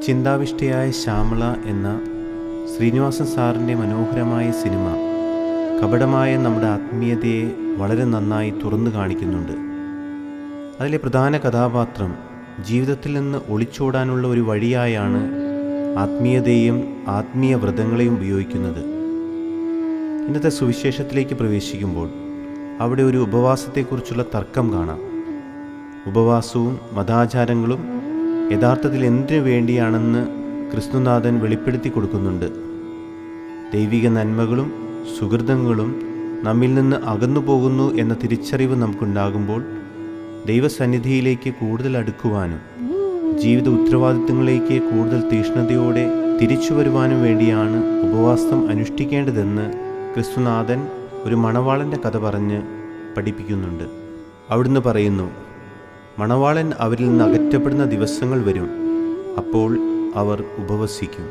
ചിന്താവിഷ്ടയായ ശ്യാമള എന്ന ശ്രീനിവാസൻ സാറിൻ്റെ മനോഹരമായ സിനിമ കപടമായ നമ്മുടെ ആത്മീയതയെ വളരെ നന്നായി തുറന്നു കാണിക്കുന്നുണ്ട്. അതിലെ പ്രധാന കഥാപാത്രം ജീവിതത്തിൽ നിന്ന് ഒളിച്ചോടാനുള്ള ഒരു വഴിയായാണ് ആത്മീയതയും ആത്മീയ വ്രതങ്ങളെയും ഉപയോഗിക്കുന്നത്. ഇന്നത്തെ സുവിശേഷത്തിലേക്ക് പ്രവേശിക്കുമ്പോൾ അവിടെ ഒരു ഉപവാസത്തെക്കുറിച്ചുള്ള തർക്കം കാണാം. ഉപവാസവും മതാചാരങ്ങളും യഥാർത്ഥത്തിൽ എന്തിനു വേണ്ടിയാണെന്ന് ക്രിസ്തുനാഥൻ വെളിപ്പെടുത്തി കൊടുക്കുന്നുണ്ട്. ദൈവിക നന്മകളും സുഹൃതങ്ങളും നമ്മിൽ നിന്ന് അകന്നു പോകുന്നു എന്ന തിരിച്ചറിവ് നമുക്കുണ്ടാകുമ്പോൾ ദൈവസന്നിധിയിലേക്ക് കൂടുതൽ അടുക്കുവാനും ജീവിത ഉത്തരവാദിത്തങ്ങളിലേക്ക് കൂടുതൽ തീഷ്ണതയോടെ തിരിച്ചു വരുവാനും വേണ്ടിയാണ് ഉപവാസം അനുഷ്ഠിക്കേണ്ടതെന്ന് ക്രിസ്തുനാഥൻ ഒരു മണവാളൻ്റെ കഥ പറഞ്ഞ് പഠിപ്പിക്കുന്നുണ്ട്. അവിടുന്ന് പറയുന്നു, മണവാളൻ അവരിൽ നിന്ന് അകറ്റപ്പെടുന്ന ദിവസങ്ങൾ വരും, അപ്പോൾ അവർ ഉപവസിക്കും.